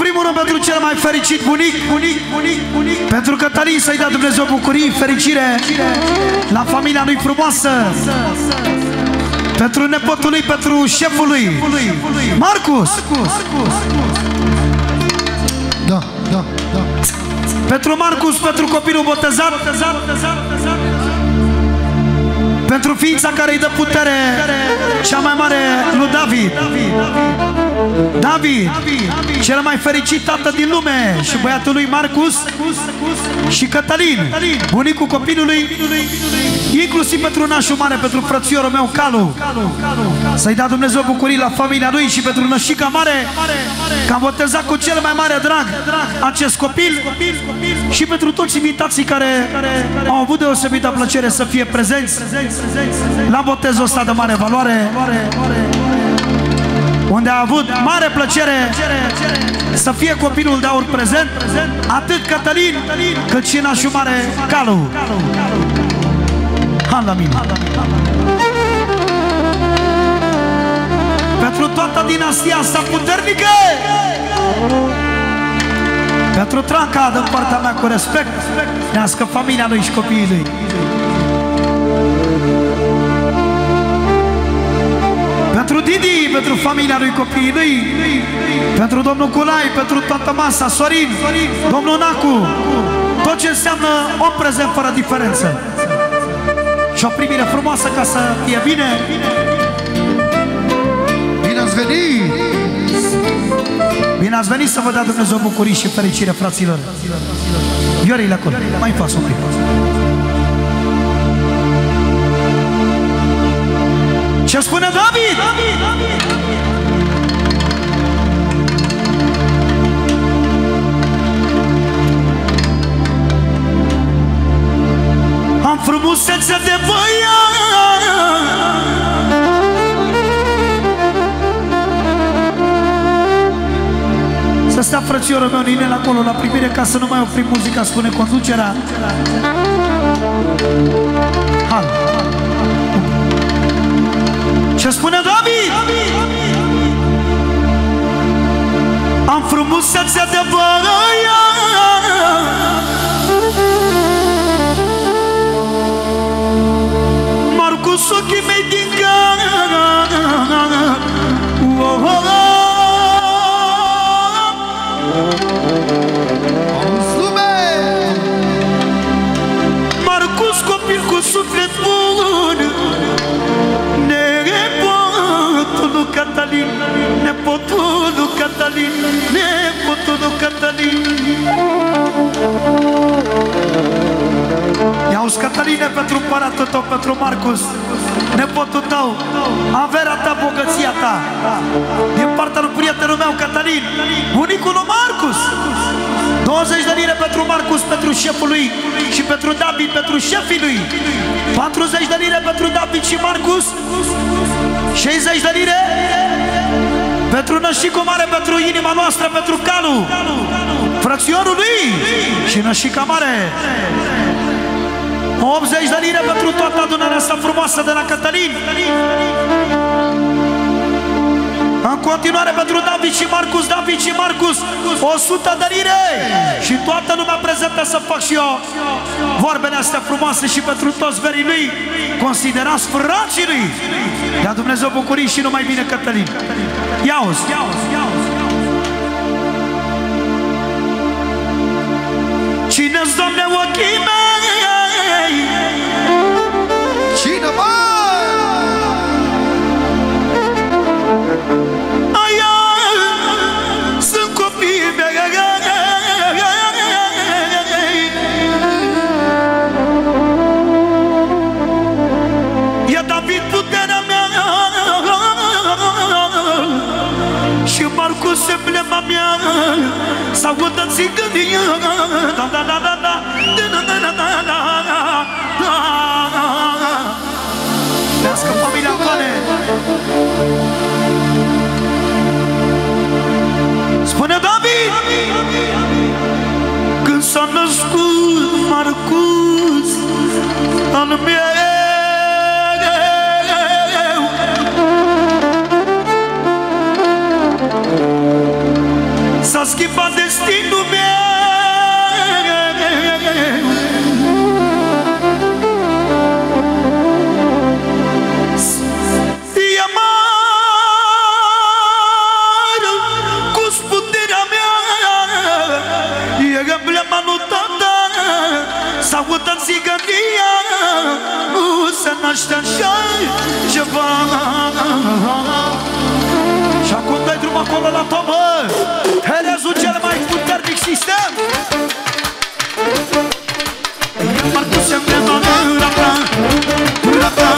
primul rând pentru cel mai fericit bunic, pentru Cătălin să-i dea Dumnezeu bucurii, fericire la familia lui frumoasă, pentru nepotul lui, pentru șeful lui, Marcus. Da. Pentru Marcus, pentru copilul botezat, pentru ființa care îi dă putere cea mai mare lui David, cel mai fericit tată din lume, și băiatul lui Marcus și Cătălin, bunicul copilului, inclusiv pentru nașul mare, pentru frățiorul meu Calu, să-i dea Dumnezeu bucurii la familia lui, și pentru nășica mare, că am botezat cu cel mai mare drag acest copil, și pentru toți invitații care au avut deosebită plăcere să fie prezenți la botezul ăsta de mare valoare, unde a avut mare plăcere să fie copilul de aur prezent, atât Cătălin cât și nașul mare Calu. Han la mine. Pentru toată dinastia asta puternică, pentru Tranca, din partea mea cu respect, nească familia lui și copiii lui. Pentru Didi, pentru familia lui, copiii lui, pentru domnul Culai, pentru toată masa, Sorin, domnul Nacu, tot ce înseamnă om prezent fără diferență. Și o primire frumoasă ca să fie bine. Bine ați venit! Bine ați venit, să vă dea Dumnezeu bucurii și fericire, fraților. Iorile acolo, mai fac un pic. Ce spune David? Am frumusețe de băiat, să stea frățiorul meu Ninel acolo la primire, ca să nu mai oprim muzica, spune conducerea. Hai. Ce spune David? Am frumusețe de băiat, Marcus, ochii mei din Marcus, copil cu suflet bun, nepotul lui Cătălin, nepotul lui Cătălin, nepotul lui Cătălin. Ia-uzi, Cătăline, pentru împăratul tău, pentru Marcus, nepotul tău, averea ta, bogăția ta, din partea lui prietenul meu Cătălin, bunicul lui Marcus. 20 de lire pentru Marcus, pentru șeful lui, și pentru David, pentru șefii lui. 40 de lire pentru David și Marcus, 60 de lire pentru nășicul mare, pentru inima noastră, pentru Calu, frățiorul lui și nășica mare. 80 de lire pentru toată adunarea asta frumoasă de la Cătălin. În continuare pentru David și Marcus, 100 de lire. Și toată lumea prezentă, să fac și eu vorbele astea frumoase și pentru toți verii lui, considerați frații lui. Dea Dumnezeu bucurii și numai bine, Cătălin. Ia-uzi. Cine-ți, Doamne, ochii mei? Cine, mă? Aia sunt copiii mei. E David puterea mea și Marcus emblema mea. S-audă țigănia. Lească familia Vane. Spune David, când s-a născut Marcus al meu, s-a schimbat destinul meu. E mare cu puterea mea, e emblema lui tata, s-audă țigănia, nu se naște așa ceva. Și acum dai drum acolo la tomă, herezul cel mai puternic sistem. E Marcus emblema rapa, rapa,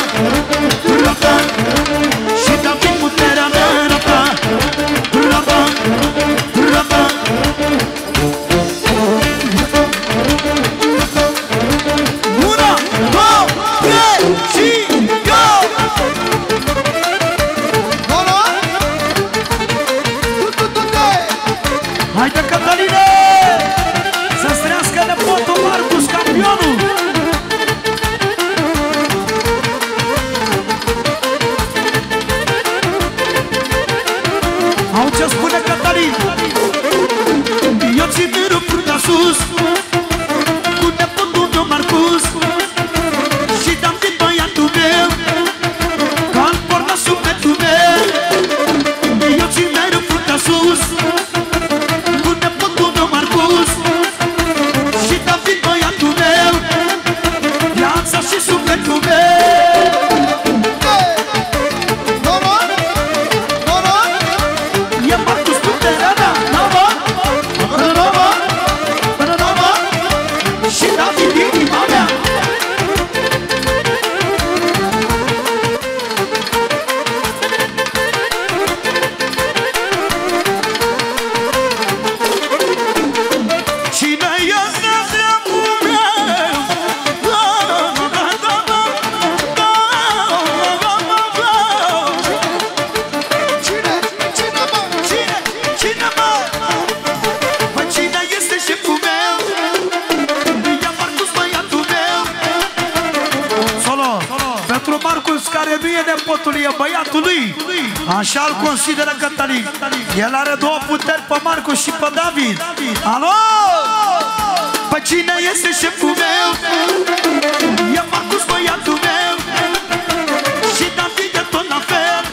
rapa, și David puterea mea, rapa, rapa, rapa. Una, două, trei și go! Haide, Cătăline! Să-ți trăiască nepotul Marcus, campionul! Au ce spune Cătălin? Eu țin mâinul fruntea sus cu nepotul meu Marcus și dam din băiatul meu că-l porn la sufletul meu. Eu țin mâinul fruntea sus cu nepotul meu Marcus și dam din băiatul meu viața și sufletul meu. E Marcus puterea mea, nava, nava, nava, și David inima mea. Cine este dragul meu? Cine, mă? Păi cine este șeful meu? E Marcus, băiatul meu. Solo, pentru Marcus, care nu e nepotul, e băiatul lui. Așa îl consideră Cătălin. El are două puteri, pe Marcus și pe David. Alo? Păi cine este șeful meu? E Marcus, băiatul meu. Și David e tot la fel.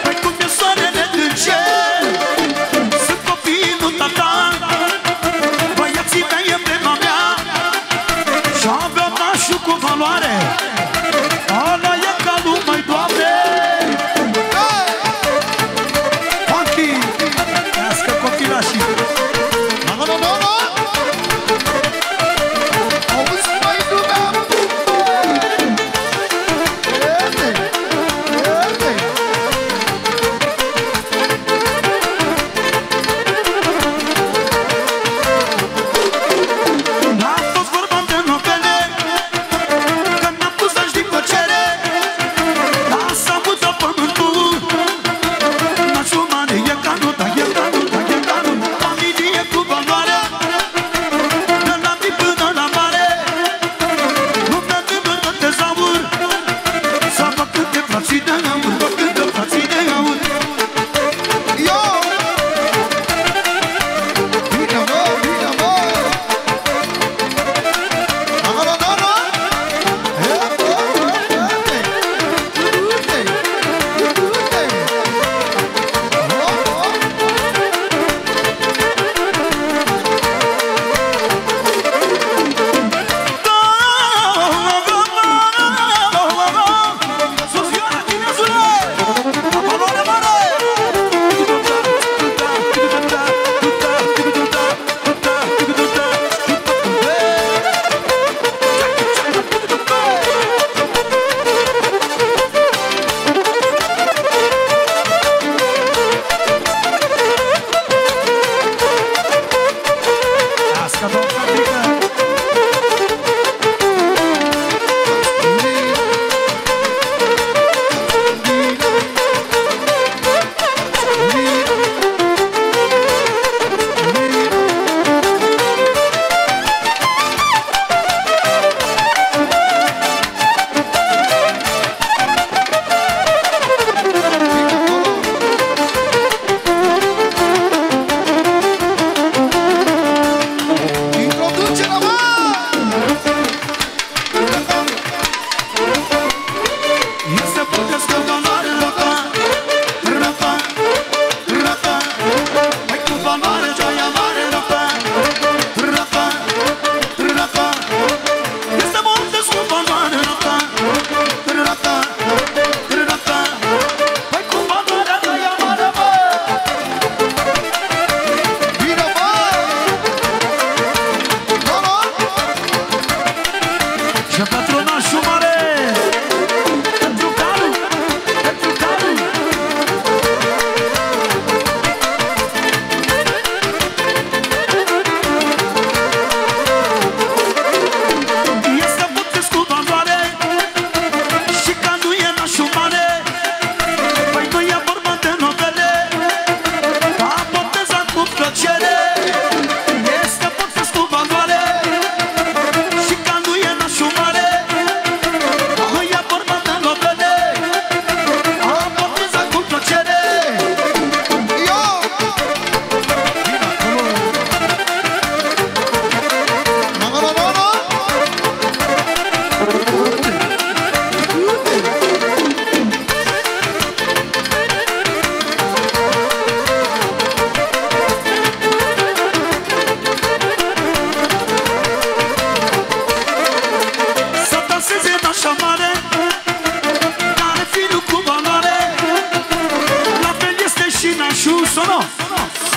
Păi cum e soarele în cer, sunt copiii lui tata. Băiații mei e emblema mea și avea nașul cu valoare. Ăla e calul, măi, Doamne. Funky, trească copilașii. Auzi, mai lumea!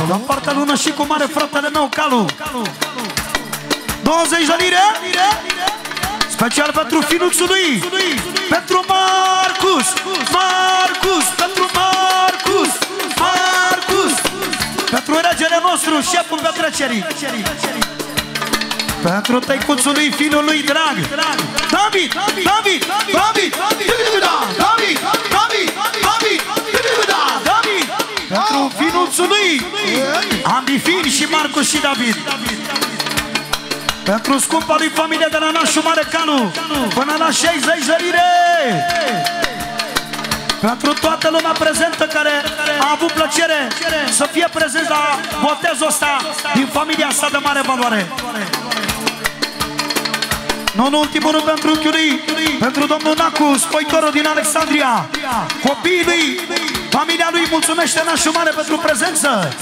La partea lună și cu mare fratele meu, Calu. 20 de lire. Special pentru finuțul lui. Pentru Marcus. Pentru Marcus. Pentru regele nostru, șeful petrecerii. Pentru tăicuțul lui, finul lui drag, David. Pentru finuțul lui, Ambifin și Marcus și David. Pentru scumpa lui familie de la Nașu Mare Calu, până la 60 de lire. Pentru toată lumea prezentă care a avut plăcere să fie prezent la botezul ăsta din familia sa de mare valoare. Nu în ultimul rând pentru unchiul lui, pentru domnul Nacu, spoitorul din Alexandria, copiii lui, familia lui mulțumește Nașu Mare pentru prezență.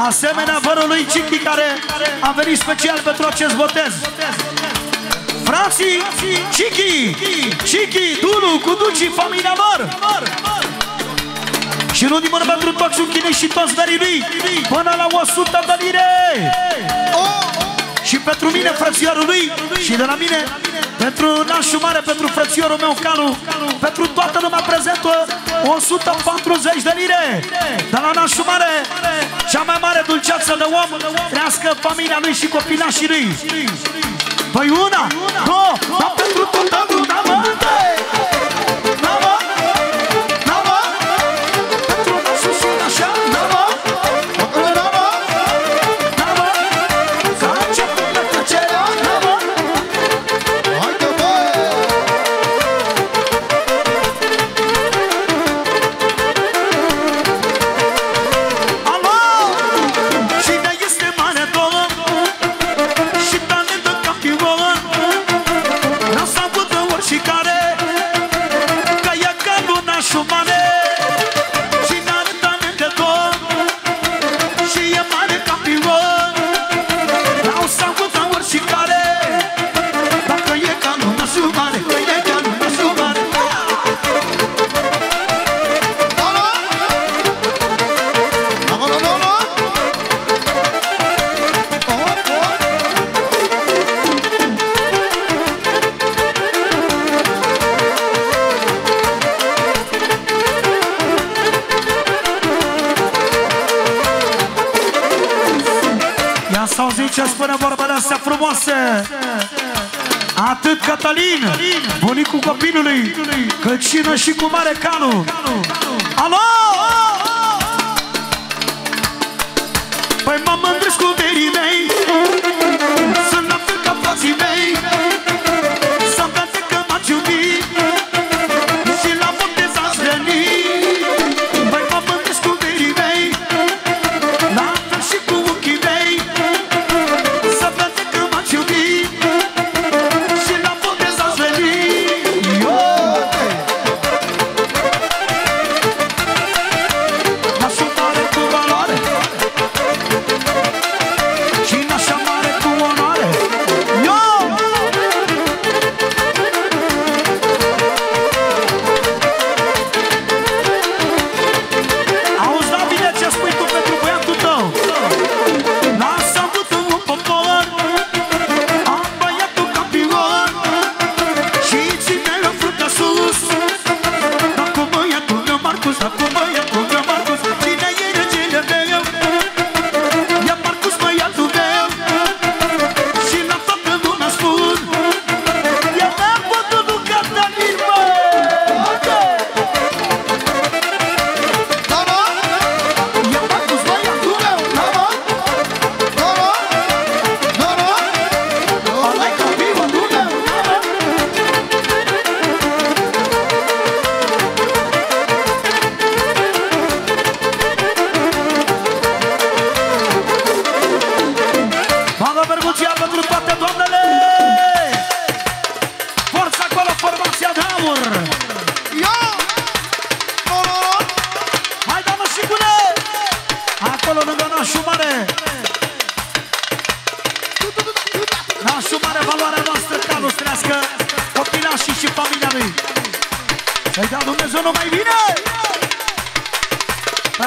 Asemenea vărul lui Cichi care a venit special pentru acest botez. Frații Cichi, Dulu, Cuduci, familia lor. Și nu dimă pentru toți unchinii și toți verii lui, până la 100 de lire. Și pentru mine, frățiorul lui, și de la mine, pentru Nașu Mare, pentru frățiorul meu, Calu, pentru toată lumea prezentă, 140 de lire. De la Nașu Mare, cea mai mare dulceață de om, trească familia lui și copilașii lui. Păi una, două, dar pentru toată lumea, mă! Pentru Nașu și Nașa, mă! Ce spune vorba de astea frumoase. Atât Cătălin, bunicul copilului, cât și cu mare Calu. Alo! Păi mă mândresc cu verii mei, sunt la fel ca frații mei, să-mi date că m-ați iubit și la botez ați venit. Păi mă mândresc cu verii mei, la fel și cu ochii mei,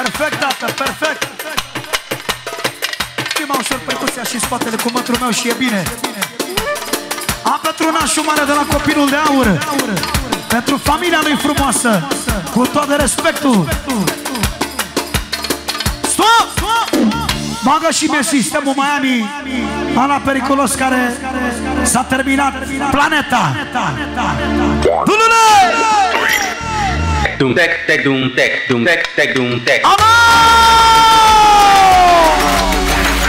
Perfect, tată, perfect. Prima ușor percuția și spatele cu mătrul meu și e bine. Am pentru nașul mare de la Copilul de Aur, pentru familia lui frumoasă, cu tot respectul. Stop! Bagă și mie sistemul Miami, ala periculos care s-a terminat. Planeta. Dulule! Dum tec, tec, dum tec, dum tec, tec, dum tec.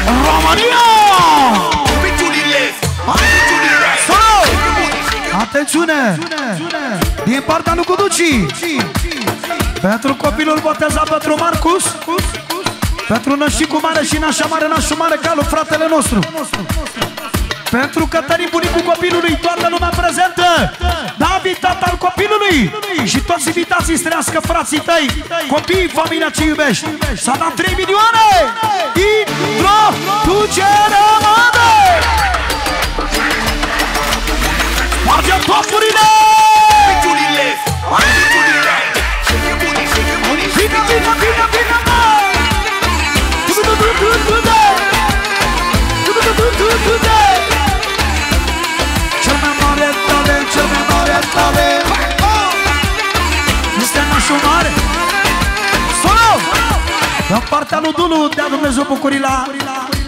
România! Atențiune! Din partea lui Cuduci, pentru copilul botezat, pentru Marcus, pentru nășicul mare și nașa mare, nașul mare, Calu, fratele nostru, pentru Cătălin, bunicul copilului, toată lumea prezentă, David, tata al copilului și toți invitații, străiască frații tăi, copiii, familia ce iubești. S-a dat 3 milioane! Introducere, mare! Spargem topurile! Vine, vine, vine, vine, măi! Cel mai mare talent, cel mai mare talent este nașul mare. Solo! În partea lui Dulu, dea Dumnezeu bucurii la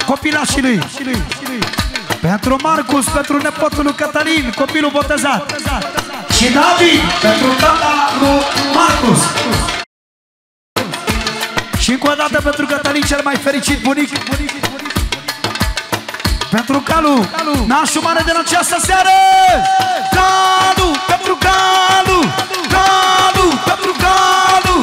copilașii lui. Pentru Marcus, pentru nepotul lui Cătălin, copilul botezat. Și David, pentru tata lui Marcus. Și încă o dată pentru Cătălin, cel mai fericit bunic. Pentru Calu, nașul mare de la această seară. Calu, pentru Calu, Calu, pentru Calu.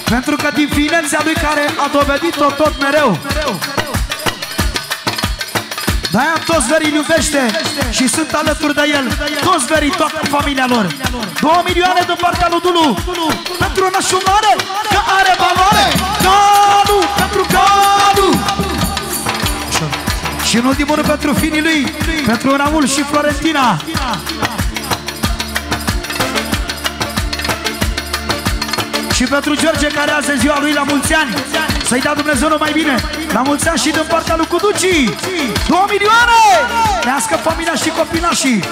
Pentru că din ființa lui care a dovedit-o tot mereu. De-aia toți verii iubește și sunt alături de el. Toți verii, toată familia lor. 2 milioane din partea lui Dulu. Pentru nașul mare, că are valoare. Calu, pentru Calu. Și în ultimul rând pentru finii lui, pentru Raul și Florentina. Și pentru George, care azi e ziua lui, la mulți ani. Să-i dea Dumnezeu numai bine. La mulți ani și din partea lui Cuduci. 2 milioane! Lească familia și copilașii.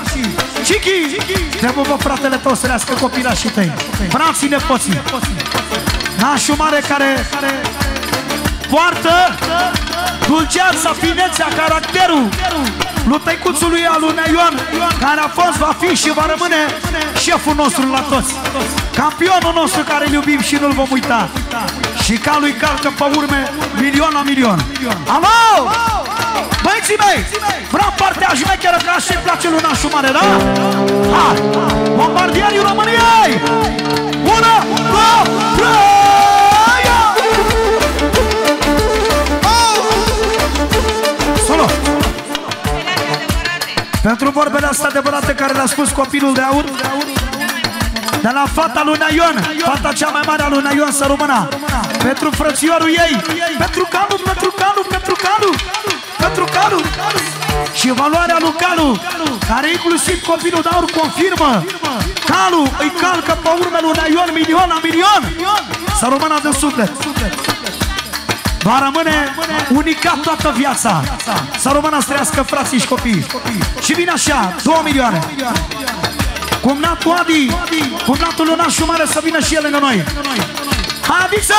Cichi, trebuie bă fratele tău să lească copilașii tăi. Frații, nepoții. Nașul mare care poartă dulceața, finețea, caracterul lui tăicuțul lui al lui Ioan, care a fost, va fi și va rămâne șeful nostru la toți. Campionul nostru care îl iubim și nu-l vom uita. Și ca lui calcă pe urme milion la milion. Alo! Băieții mei, vreau partea șmecheră, că așa-i place lui nașul mare, da? Hai! Bombardierii României! 1, 2, 3! Solo! Pentru vorbele astea adevărate care le-a spus Copilul de Aur, de la fata lui Naion, fata cea mai mare a lui Naion, să rămână. Pentru frățiorul ei, pentru Calu, pentru Calu, pentru Calu, pentru Calu. Și valoarea lui Calu, care inclusiv Copilul de Aur confirmă, Calu îi calcă pe urmele lui Naion milion la milion. Să rămână de suflet. Va rămâne unicat toată viața. Să rămână să trăiască frații și copiii. Și vine așa, 2 milioane. Cumnatul Adi, cumnatul lui nașul mare, să vină și el lângă noi. Haideți!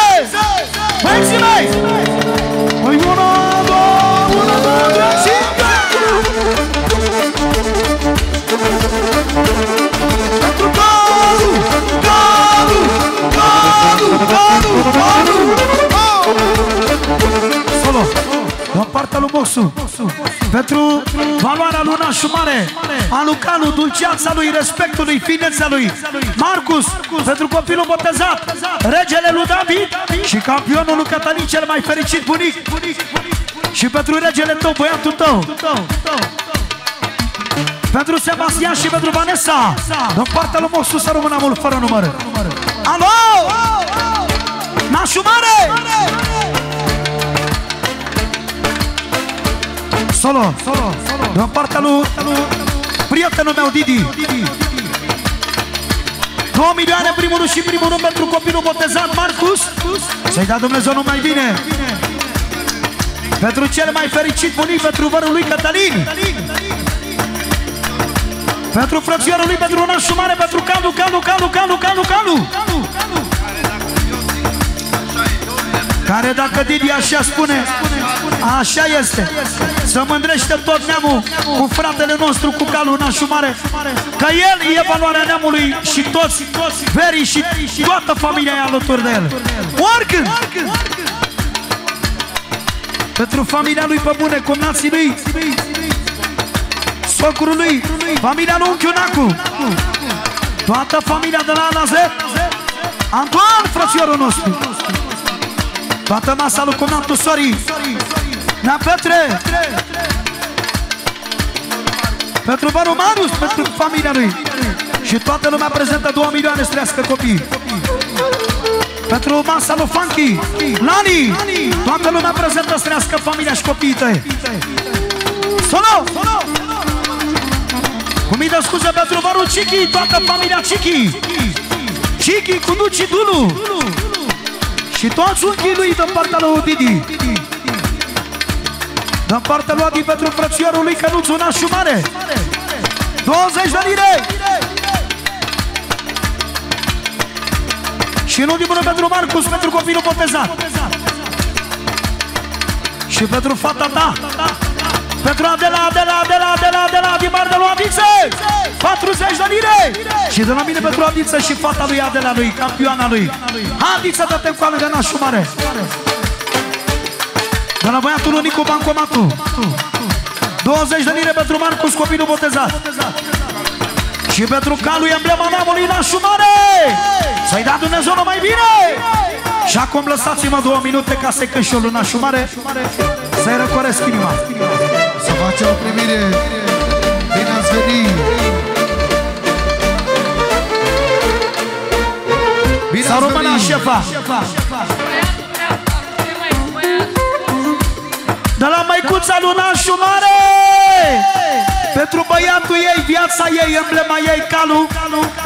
Băieții mei! Păi 1, 2, 1, 2, 3, 5! Pentru Calu! Calu! Calu! Calu! Calu! Solo! În partea lui Boxu, pentru valoarea lui nașul mare, a lui Calu, dulceața lui, respectul lui, finețea lui, Marcus, pentru copilul botezat, regele lui David și campionul lui Cătălin, cel mai fericit bunic, și pentru regele tău, băiatul tău, pentru Sebastian și pentru Vanessa, în partea lui Boxu, să rămână mult fără număr. Alo! Nașul mare! Solo, în partea lui prietenul meu Didi. 2 milioane primul și primul rând pentru copilul botezat Marcus. Să-i dea Dumnezeu numai bine. Pentru cel mai fericit bunic, pentru vărul lui Cătălin. Pentru frățiorul lui, pentru nașul mare, pentru Calu. Care dacă Didi așa spune, așa este. Să mândrește tot neamul cu fratele nostru, cu Calu, nașul mare, că el e valoarea neamului și toți verii și toată familia e alături de el. Oricând! Pentru familia lui pe bune, cumnații lui, socrul lui, familia lui Unchiul Nacu, toată familia de la A la Z, Antoan, frățiorul nostru, toată masa lui cumnatul Sori, Nea Petre, pentru Baru Marius, pentru familia lui și toată lumea prezentă 2 milioane să trăiască copii. Pentru masa lui Funky, Lani, toată lumea prezentă să trăiască familia și copiii tăi. Solo! Cu mii de scuze pentru Baru Cichi, toată familia Cichi. Cichi cu Duci Dulu și toți unchii lui din partea lui Didi. Din partea lui Adi pentru frățiorul lui Cănuțu, nașul mare, 20 de lire. Și în ultimul rând pentru Marcus, pentru copilul botezat. Și pentru fata ta, pentru Adela, din partea lui Adiță, 40 de lire. Și de la mine pentru Adiță și fata lui Adela lui, campioana lui. Adiță, dă-te cu lângă nașul mare. De la băiatul lui Nicu Bancomatul, 20 de lire pentru Marcus, copilul botezat. Și pentru Calu, emblema neamului, nașul mare. Să-i dea Dumnezeu numai bine. Și acum lăsați-mă 2 minute ca să-i cânt și eu lui nașul mare, să-i răcoresc inima. Să face o primire. Bine ați venit. Bine ați venit. Șefa. De la măicuța lui nașul mare, pentru băiatul ei, viața ei, emblema ei, Calu,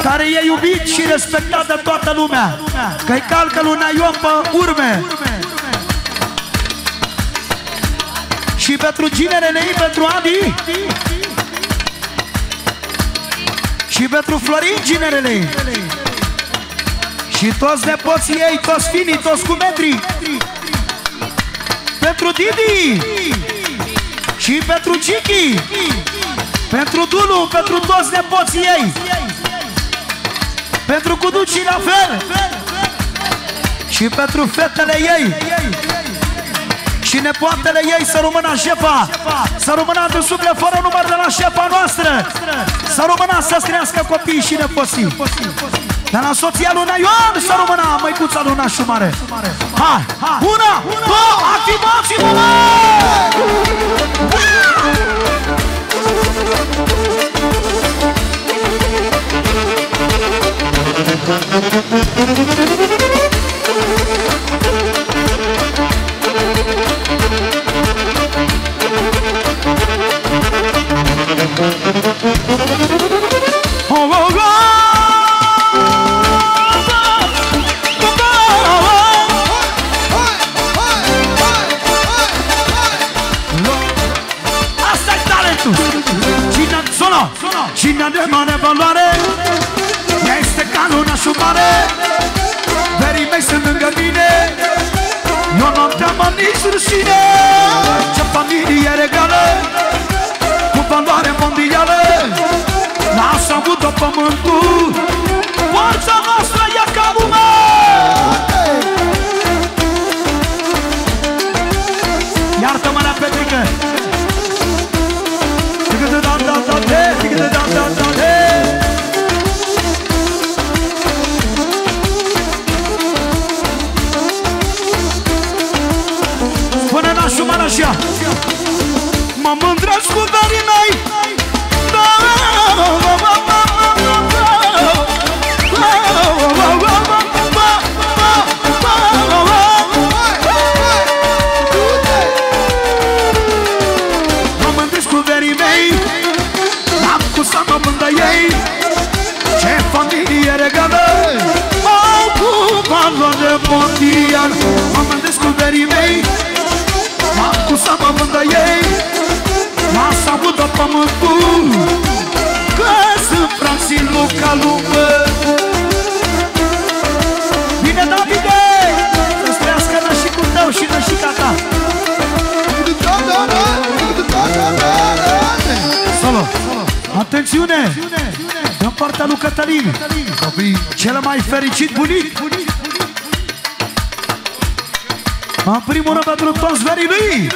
care e iubit și respectat de toată lumea, că-i calcă lui Naion pe urme. Și pentru ginerele ei, pentru Adi, și pentru Florin, ginerele ei, și toți nepoții ei, toți finii, toți cu metri, pentru Didi și pentru Cichi, pentru Dulu, pentru toți nepoții ei, pentru Cuducii la fel, și pentru fetele ei și nepoatele ei. Să rămână șefa, să rămână de suflet fără număr de la șefa noastră, să rămână să străiască copiii și nepoții. De la soția lui Naion să rămână măicuța lui nașul mare. Hai! 1, 2, activați-vă! Cine de mare valoare este Calu, nașul mare. Verii mei sunt lângă mine, eu nu teamă nici rușine. Ce familie regală, cu valoare mondială, lasă avut-o pământul, forța noastră e ca lumea. Iartă-mă la Petrică. Spune nașul mare așa: mă mândresc cu verii mei, regală au cu valoare mondial. Mă mândresc cu verii mei, m-am cu să mă mândă ei, m-a salută pământul, că sunt frații Luca Lumă. Bine, Davide, să-ți trăiască nășicul tău și nășica ta. Solo, atențiune, în partea lui Cătălin, cel mai fericit bunic. În primul rând pentru toți verii lui,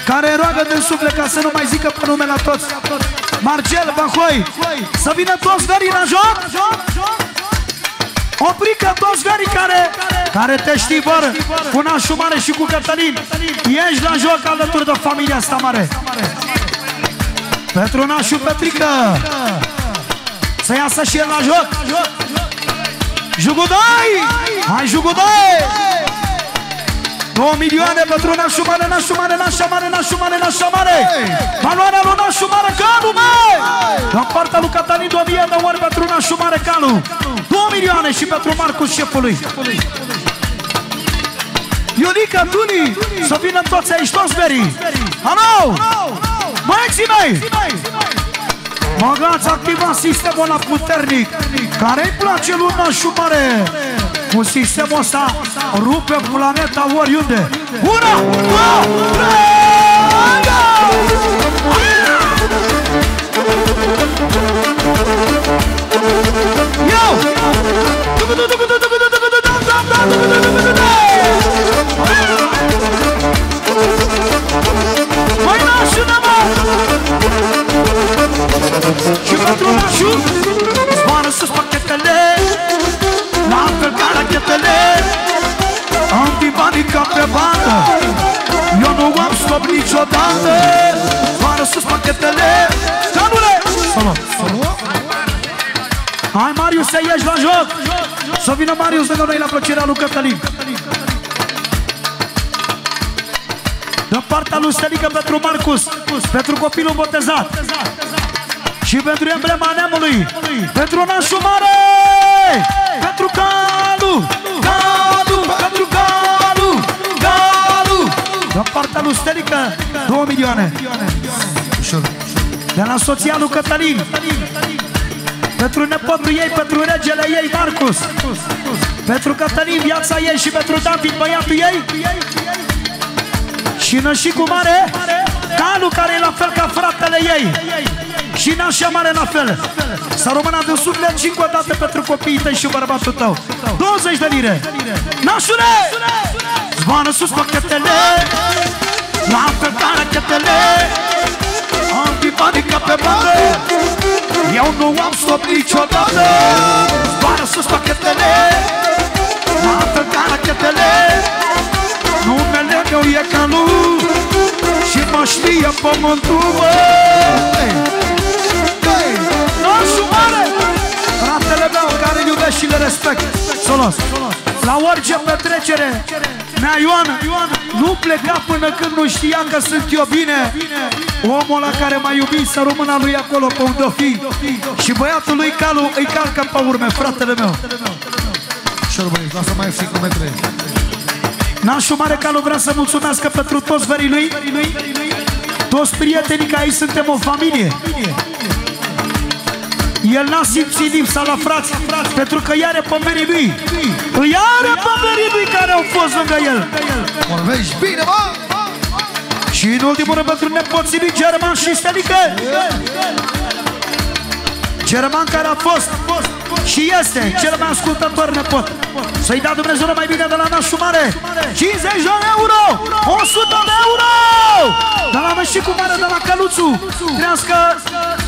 care roagă din suflet ca să nu mai zică pe nume la toți. Marcel, Bahoi, să vină toți verii la joc. Oprică toți verii care te știi, vor, cu nașul mare și cu Cătălin. Ești la joc alături de familia asta mare. Pentru nașul Petrică, să iasă și el la joc. Jugudai! Hai, Jugudai! 2 milioane pentru nașul mare, nașul mare, nașa mare, nașul mare, nașa mare. Valoarea lui nașul mare, Calu, măi! În partea lui Cătălin, 2000 de ori pentru nașul mare, Calu. 2 milioane și pentru Marcus, șefului. Ionica, Tuni, să vină toți aici, toți verii. Alo! Băieții mei! Băgați, activați sistemul ăla puternic, care îi place lui nașul mare. Cu sistemul ăsta rupe planeta oriunde. 1, 2, 3, Yo! Mai nașul, mă! Și pentru nașul zboară sus pachetele, la fel ca rachetele, am divanii ca pe bandă. Eu nu am stop niciodată. Zboară sus pachetele. Canule! Solo! Hai, Marius, să ieși la joc. Să vină Marius lângă noi la plăcerea lui Cătălin. De partea lui Stelică pentru Marcus, pentru copilul botezat și pentru emblema neamului, pentru nașul mare, pentru Calu, Calu, pentru Calu, Calu. De partea lui Stelică, 2 milioane. De la soția lui Cătălin, pentru nepotul ei, pentru regele ei, Marcus, pentru Cătălin, viața ei și pentru David, băiatul ei. Și nășicul mare, Calu, care e la fel ca fratele ei. Și nașa mare la fel. Să rămână de suflet și încă o dată pentru copiii tăi și bărbatul tău. 20 de lire. Nașule! Zboară sus pachetele, la fel ca rachetele, am banii ca pe bandă. Eu nu am stop niciodată. Zboară sus pachetele, la fel ca rachetele, numele meu e Calu și mă știe pământul, băi! Nașul mare! Fratele meu care îl iubesc și le respect. Solos! La orice petrecere, mea Ioana, nu pleca până când nu știa că sunt eu bine. Omul ăla care m-a iubit să rămână lui acolo pe unde o fi. Și băiatul lui Calu îi calcă pe urme, fratele meu. Ușor, băieți, lasă mai 5 metri. Nașul mare Calu vrea să mulțumească pentru toți verii lui, toți prietenii, că aici suntem o familie. El n-a simțit lipsa la frați, pentru că i are pe verii lui. Îi are pe verii lui care au fost lângă el. Vorbești bine, mă! Și în ultimul rând pentru nepoții lui German și Stelică. German care a fost și este cel mai ascultător nepot. Să-i dea Dumnezeu mai bine de la nașul mare. 50 de euro, 100 de euro de la nășicul mare, de la Căluțu. Trească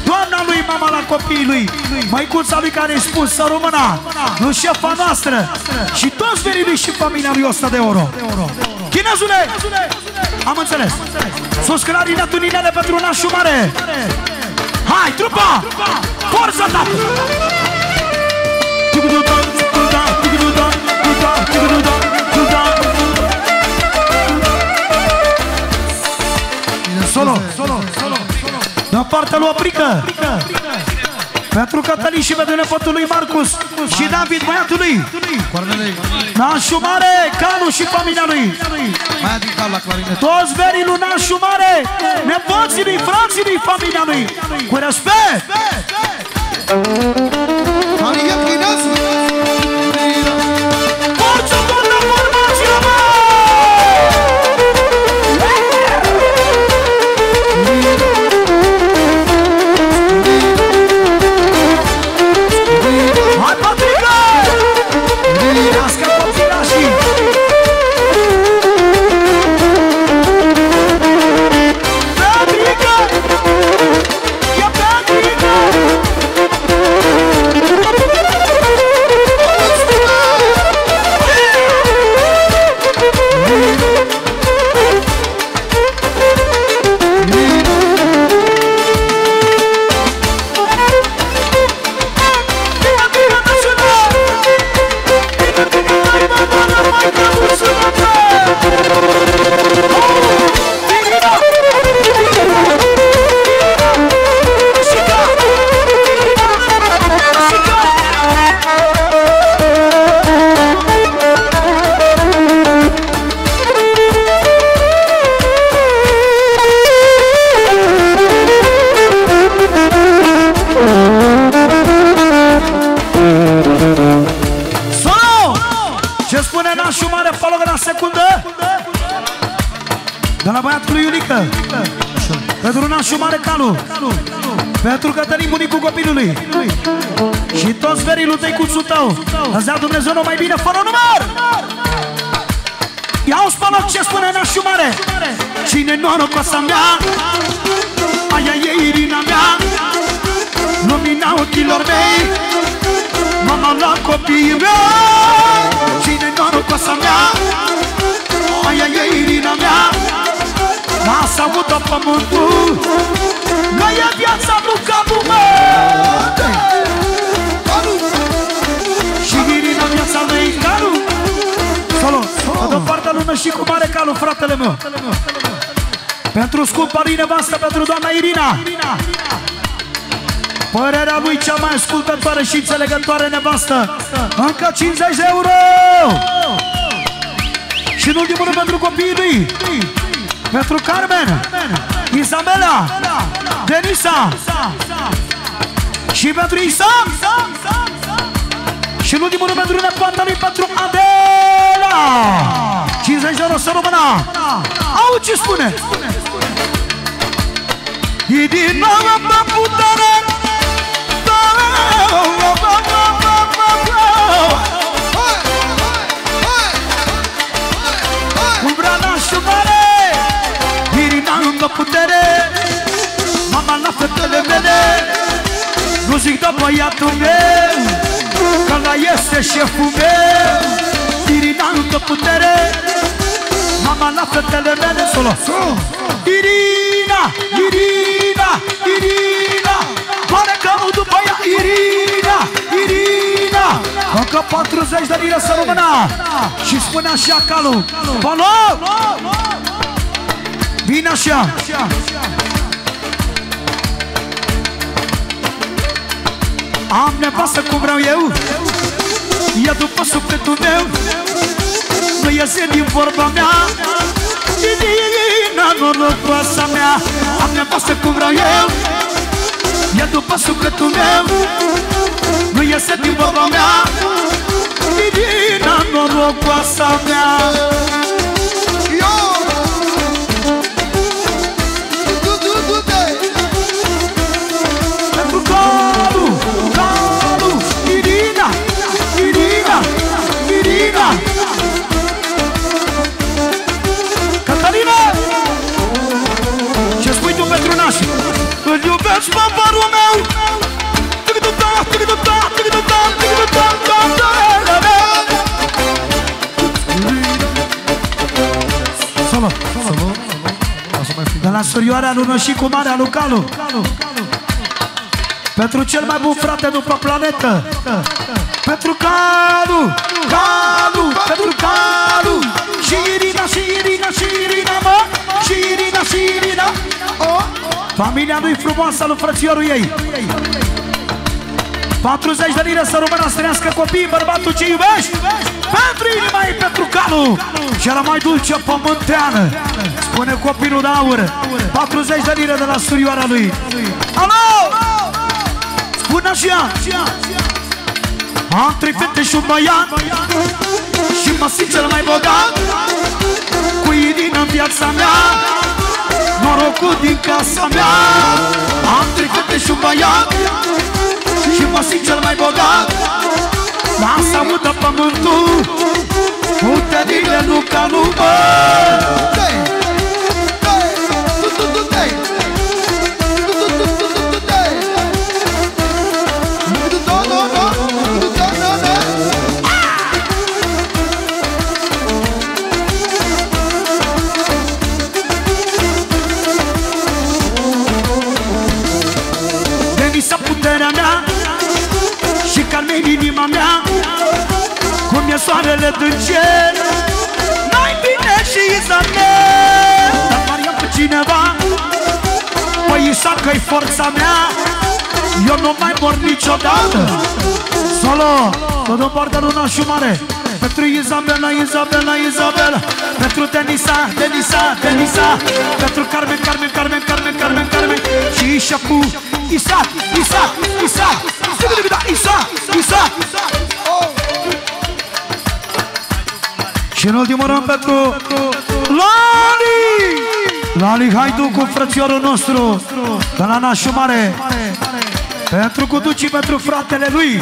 doamna lui, mama la copiii lui, măicuța lui care îi spun să rămână, lui șefa noastră și toți verii lui și familia lui 100 de euro. Chinezule! Am înțeles. Sus clarinetul ninele pentru nașul mare. Hai, trupa! Forța ta! Solo! De partea lui Oprică! Pentru Cătălin și pentru nepotul lui Marcus și David, băiatul lui Nașu Mare, Calu și familia lui. Toți verii lui Nașu Mare, nepoții lui, frații lui, familia lui. Cu respect! Forță bună, formația mea! Hai, Patrica! Nască copilașii! Patrica! Ia Patrica! De la băiatul lui Iulică, pentru Nașu Mare Calu, pentru Cătălin, bunicul copilului și toți verii lui tăicuțul tău. Îți dea Dumnezeu numai bine, fără număr! Ia-o-ți pe loc ce spune Nașu Mare. Cine norocoasa mea, aia e Irina mea, lumina ochilor mei, mama la copiii mei. Cine norocoasa mea, aia e Irina mea, lasă audă pământul, că e viața lui capul meu. Și Irina viața lui Calu. Solo, de partea lună și cu Mare Calu, fratele meu. Pentru scumpa lui nevastă, pentru doamna Irina. Părerea lui cea mai ascultătoare și înțelegătoare nevastă. Încă 50 de euro. Și în ultimul rând pentru copiii lui, pentru Carmen, Isabela, Denisa și pentru Isam. Și în ultimul rând pentru nepoata lui, pentru Adela. 50 de euro să rămână. Au ce spune? E din nou pe putere. Cum vrea Nașu Mare, Irina încă putere, mama la fetele mele. Nu zic de băiatul meu, că ăla este șeful meu. Irina încă putere, mama la fetele mele. Solo. Irina, Irina, Irina, pare că nu după ea. Irina, Irina, încă 40 de lire să rămână. Și spune așa Calu, Palo, vine așa. Am nevastă cum vreau eu, e după sufletul meu, nu iese din vorba mea. Irina, norocoasa mea, am nevastă cum vreau eu, e după sufletul meu, nu iese din vorba mea. Irina, norocoasa mea. Pentru Calu, Calu, Irina, Irina, Irina, Cătălina. Ce spui tu pentru nașii? Îl iubesc pe părul meu. Solo, solo. De la surioarea lui Nășicu Marea lui Calu, pentru cel mai bun frate după planetă, pentru Calu, Calu, pentru Calu. Și Irina, și Irina, și Irina, mă. Și Irina, și Irina. Familia lui frumoasă, lui frățiorul ei. 40 de lire să rămână să trăiască copiii, bărbatul ce iubești. Pentru inima ei, pentru calul cea mai dulce pământeană. Spune copilul de aur. 40 de lire de la surioara lui. Alo! Spune așa. Am 3 fete și un băiat și mă simt cel mai bogat cu idina în viața mea, norocul din casa mea. Am 3 fete și un băiat și mă simt cel mai bogat. Lasă audă pământul, puterile nu ca lumă. Denisa puterea mea și Carmen inima mea, cum e soarele din cer, mai bine și Isabel. Dar Mariam pe cineva, păi Isaac-i forța mea, eu nu mai mor niciodată. Solo, tot în partea lui Nașu Mare, pentru Isabela, Isabela, Isabela, pentru Denisa, Denisa, Denisa, pentru Carmen, Carmen, Carmen, Carmen, Carmen, Carmen și Ishacu, Isaac, Isaac, Isaac, Isaac, Isaac. Și în ultimul rând pentru Lali! Lali, hai tu cu frățiorul nostru de la Nașu Mare, pentru Cuducii, pentru fratele lui,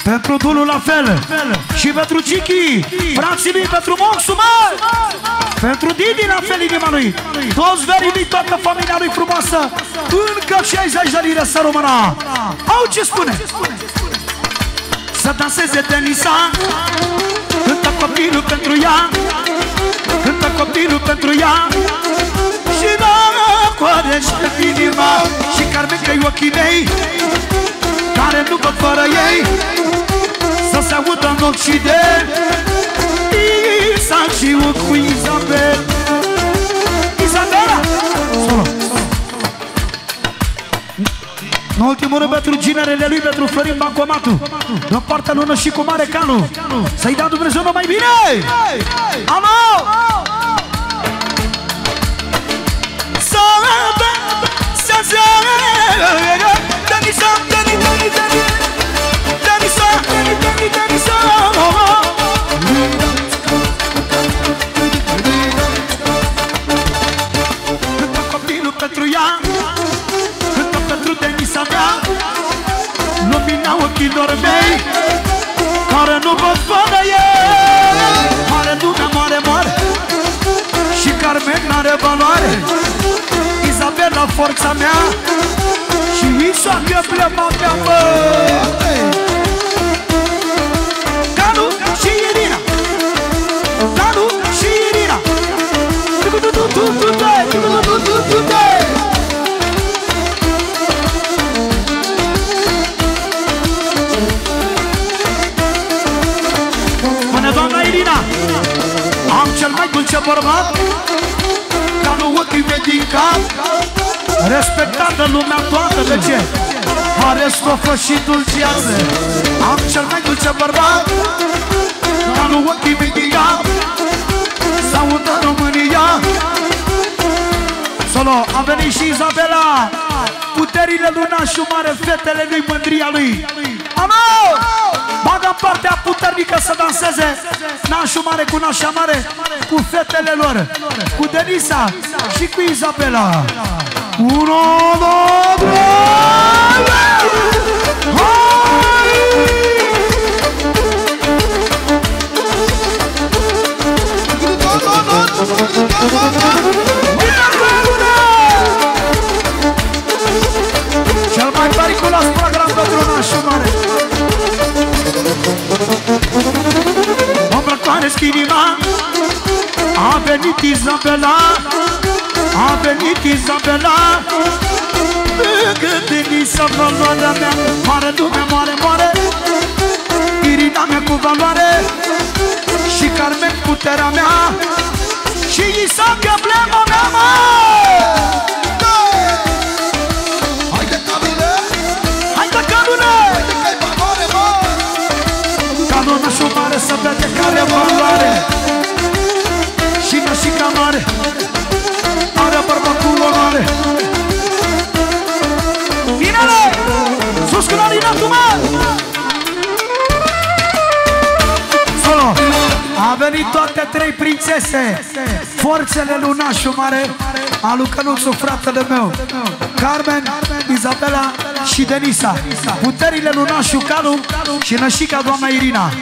pentru Dulu la fel și pentru Cichi, frații lui, pentru Moxu mare, pentru Didi la fel inima lui, toți verii lui, toată familia lui frumoasă, încă 60 de lire să rămână. Au ce spune? Să danseze Denisa, cântă copilul pentru ea, cântă copilul pentru ea și coarește inima. Și Carmen că-i ochii mei, care nu văd fără ei, să se audă în ochii de Isaac și cu Isabel. Isabela! Solo! În ultimul rând pentru ginerele lui, pentru Florin Bancomatu, în partea lună și cu mare calul, să-i dea Dumnezeu numai bine! Alo! Denisa, Denisa, Denisa, Denisa, cântă copilul pentru ea, cântă pentru Denisa mea, lumina ochilor mei, care nu văd fără ei. Mare lumea, mare, mare, și Carmen n-are valoare, Isabela forța mea și Isaac e plema mea, bă! Calu și Irina, Calu și Irina, spune doamna Irina, am cel mai dulce bărbat, Calu ochii mei din cap, respectată lumea toată. De ce? Are stofă și dulceață. Am cel mai dulce bărbat, ca nu ochii mei din cap, s-audă România. Solo, a venit și Isabela, puterile lui Nașu Mare, fetele lui, mândria lui. Alo! Bagă partea puternică să danseze Nașu Mare cu Nașa Mare, cu fetele lor, cu Denisa și cu Isabela. 1, 2, 3! Cel mai periculos program pentru Nașu Mare. Mă răcoaresc inima, a venit Isabela, a venit Isabela, lângă Denisa, valoarea mea, mare lume, mare, mare, Irina mea cu valoare și Carmen puterea mea și Isaac emblema mea, mă! Haide, Camile! Haide, Camile! bărbat cu onoare. Finale! Sus cu larinatul, mă! Solo! A venit toate trei prințese, forțele Lunașul Mare, a lui Cănuțu, fratele meu, Carmen, Izabela și Denisa, puterile Lunașul Calu și nășica doamna Irina.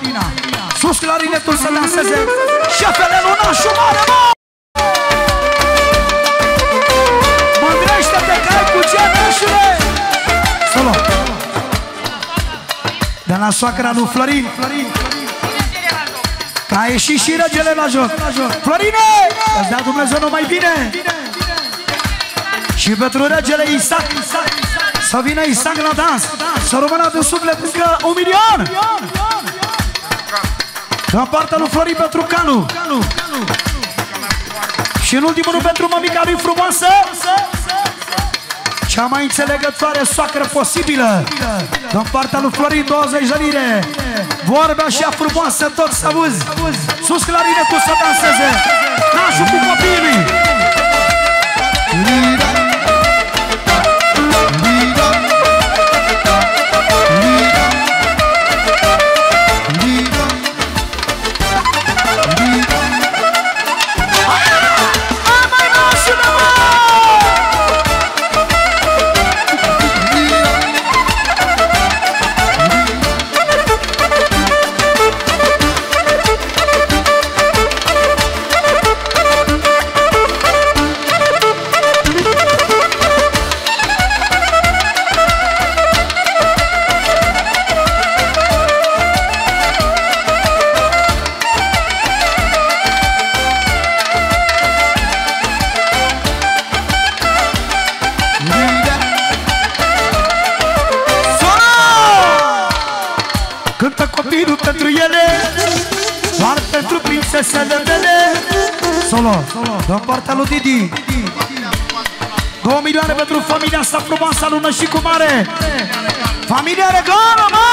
Sus clarinetul să danseze șefele Lunașul Mare, mă! Mândrește-te că ai cu gemeșule! Solo! De la soacra lui Florin, a ieșit și regele la joc. Florine! Îți dea Dumnezeu numai bine! Și pentru regele Isaac, să vină Isaac la dans, să rămână de suflet încă 1 milion! În partea lui Florin pentru Canu. Și în ultimul rând pentru mămica lui frumoasă, cea mai înțelegătoare soacră posibilă. În partea lui Florin 20 de lire. Vorbea așa frumoasă, tot să auzi. Sus clarinetul să danseze. Nașul cu copiii. Pentru ele, doar pentru prinsesele mele. Solo, din partea lui Didi. 2 milioane pentru familia asta frumoasă, lună și cu mare. Familia regală, mă!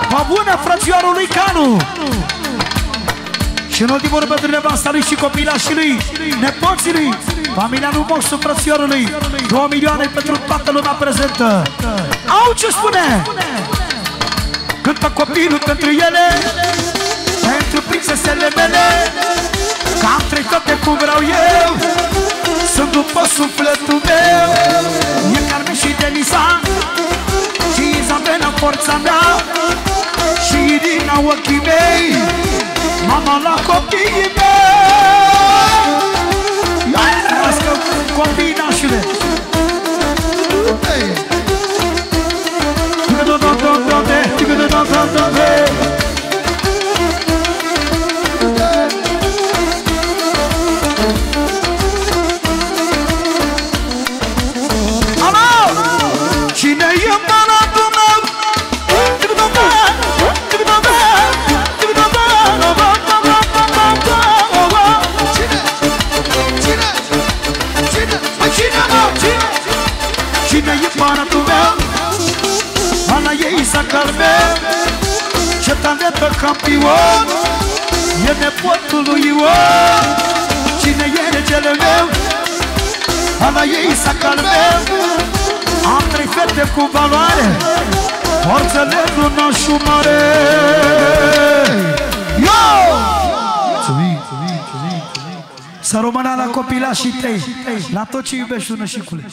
Pe bună, frățioarul lui Canu. Și în ultimul rând pentru nevasta lui și copilașii lui, nepoții lui, familia lui Moșu, frățiorului. 2 milioane pentru toată lumea prezentă. Au ce spune? Cântă copilul pentru ele, pentru prinsesele mele, că am trăit toate cum vreau eu, sunt după sufletul meu. E Carmen și Denisa, și Izabela forța mea, și Irina ochii mei, mama la copiii mei. Ia-i trăiască copiii nașule. Cine e împăratul meu? Cine e împăratul meu? Ala e Isaac al meu, cetan de pe campion, e nepotul lui Ion. Cine e regele meu? Ala e Isaac al meu. Am 3 fete cu valoare, forțele Lunașul Mare. Yo! Să rămână la copilașii tăi, la tot ce iubești, Lunașicule.